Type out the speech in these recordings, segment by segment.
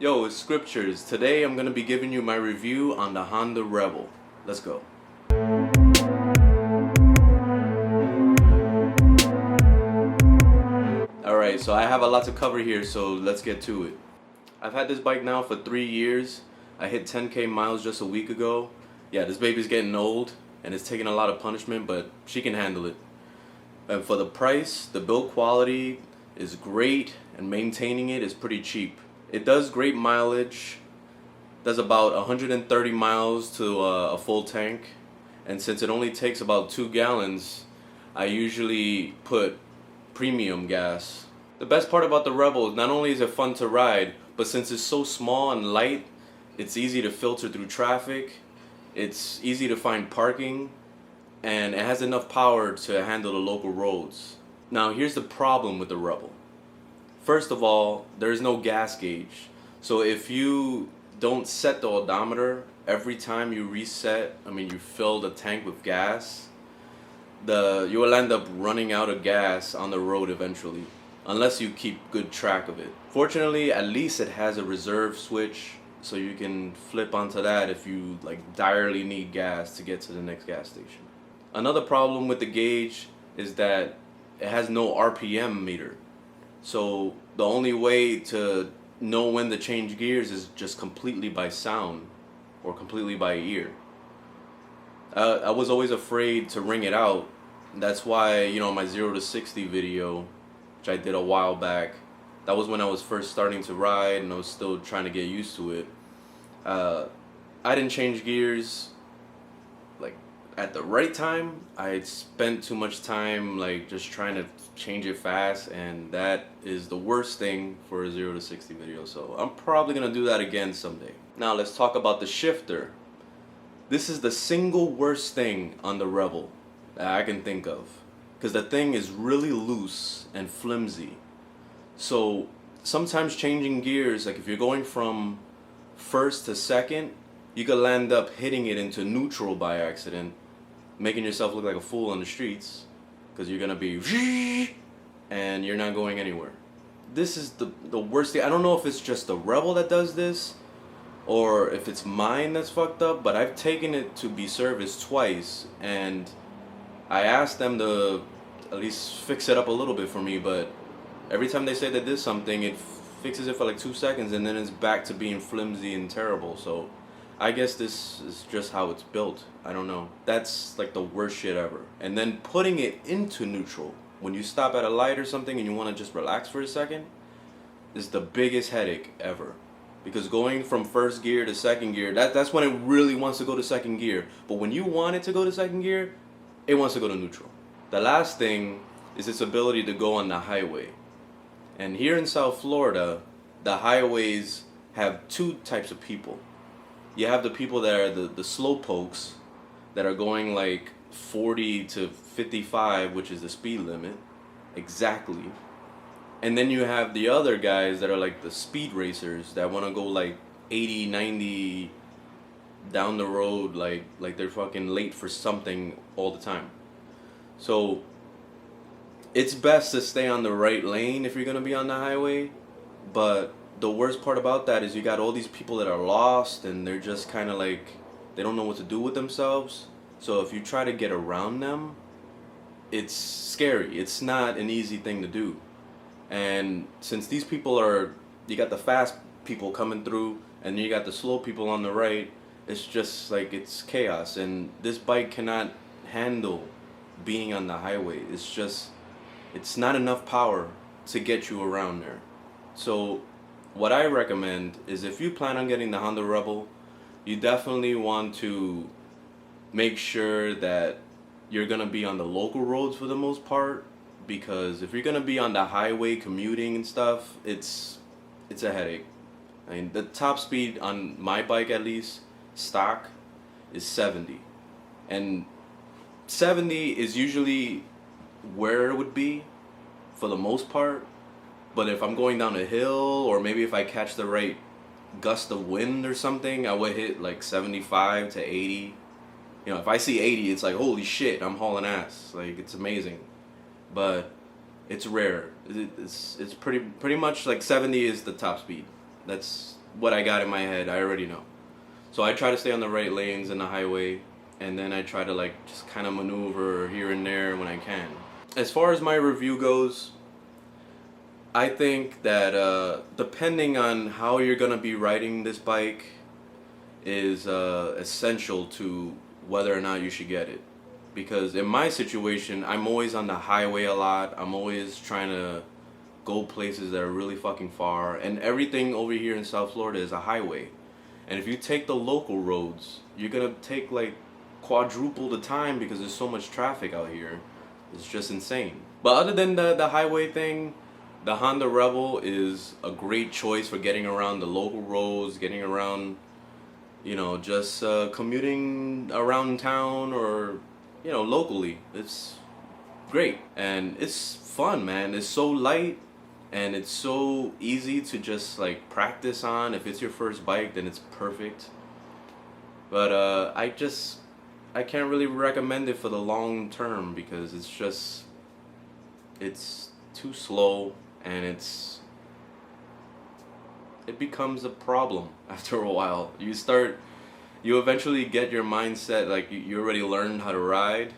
Yo, it's Scriptures. Today I'm going to be giving you my review on the Honda Rebel. Let's go. Alright, so I have a lot to cover here, so let's get to it. I've had this bike now for 3 years. I hit 10K miles just a week ago. Yeah, this baby's getting old and it's taking a lot of punishment, but she can handle it. And for the price, the build quality is great and maintaining it is pretty cheap. It does great mileage, does about 130 miles to a full tank, and since it only takes about 2 gallons, I usually put premium gas. The best part about the Rebel, not only is it fun to ride, but since it's so small and light, it's easy to filter through traffic, it's easy to find parking, and it has enough power to handle the local roads. Now here's the problem with the Rebel. First of all, there's no gas gauge. So if you don't set the odometer every time you reset, you fill the tank with gas, you will end up running out of gas on the road eventually, unless you keep good track of it. Fortunately, at least it has a reserve switch, so you can flip onto that if you direly need gas to get to the next gas station. Another problem with the gauge is that it has no RPM meter. So the only way to know when to change gears is just completely by sound or completely by ear. I was always afraid to ring it out. That's why, my 0 to 60 video, which I did a while back, that was when I was first starting to ride and I was still trying to get used to it. I didn't change gears at the right time. I spent too much time just trying to change it fast, and that is the worst thing for a 0 to 60 video, so I'm probably gonna do that again someday. Now let's talk about the shifter. This is the single worst thing on the Rebel that I can think of, because the thing is really loose and flimsy. So sometimes changing gears, if you're going from first to second, you could land up hitting it into neutral by accident, making yourself look like a fool on the streets, because you're gonna be and you're not going anywhere. This is the worst thing. I don't know if it's just the Rebel that does this or if it's mine that's fucked up, but I've taken it to be serviced twice and I asked them to at least fix it up a little bit for me, but every time they say they did something, it fixes it for 2 seconds and then it's back to being flimsy and terrible. So I guess this is just how it's built. I don't know. That's the worst shit ever. And then putting it into neutral when you stop at a light or something and you want to just relax for a second is the biggest headache ever. Because going from first gear to second gear, that's when it really wants to go to second gear. But when you want it to go to second gear, it wants to go to neutral. The last thing is its ability to go on the highway. And here in South Florida, the highways have 2 types of people. You have the people that are the slow pokes that are going 40 to 55, which is the speed limit, exactly. And then you have the other guys that are the speed racers that want to go 80, 90 down the road like they're fucking late for something all the time. So it's best to stay on the right lane if you're going to be on the highway, but the worst part about that is you got all these people that are lost and they're just kind of they don't know what to do with themselves. So if you try to get around them, it's scary. It's not an easy thing to do. And since these people you got the fast people coming through and you got the slow people on the right, it's just it's chaos. And this bike cannot handle being on the highway. It's not enough power to get you around there. So what I recommend is if you plan on getting the Honda Rebel, you definitely want to make sure that you're going to be on the local roads for the most part, because if you're going to be on the highway commuting and stuff, it's a headache. The top speed on my bike, at least stock, is 70. And 70 is usually where it would be for the most part. But if I'm going down a hill, or maybe if I catch the right gust of wind or something, I would hit 75 to 80. If I see 80, it's holy shit, I'm hauling ass. It's amazing. But it's rare. It's pretty much 70 is the top speed. That's what I got in my head. I already know. So I try to stay on the right lanes in the highway, and then I try to like just kind of maneuver here and there when I can. As far as my review goes, I think that depending on how you're gonna be riding this bike is essential to whether or not you should get it. Because in my situation, I'm always on the highway a lot. I'm always trying to go places that are really fucking far, and everything over here in South Florida is a highway. And if you take the local roads, you're gonna take like quadruple the time because there's so much traffic out here. It's just insane. But other than the highway thing, the Honda Rebel is a great choice for getting around the local roads, getting around, you know, just commuting around town or, you know, locally. It's great and it's fun, man. It's so light and it's so easy to just like practice on. If it's your first bike, then it's perfect. But I can't really recommend it for the long term because it's too slow and it becomes a problem after a while. You eventually get your mindset like you already learned how to ride,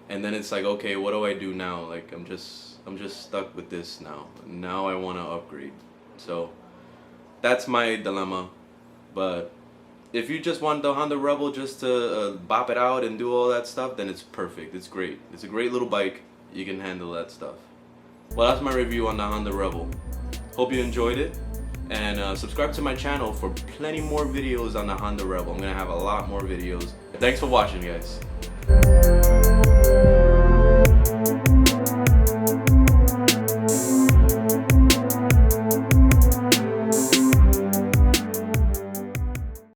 and then it's like, okay, what do I do now? Like I'm just stuck with this now. Now I want to upgrade. So that's my dilemma. But if you just want the Honda Rebel just to bop it out and do all that stuff, then it's perfect. It's great. It's a great little bike. You can handle that stuff. Well, that's my review on the Honda Rebel. Hope you enjoyed it. And subscribe to my channel for plenty more videos on the Honda Rebel. I'm going to have a lot more videos. Thanks for watching, guys.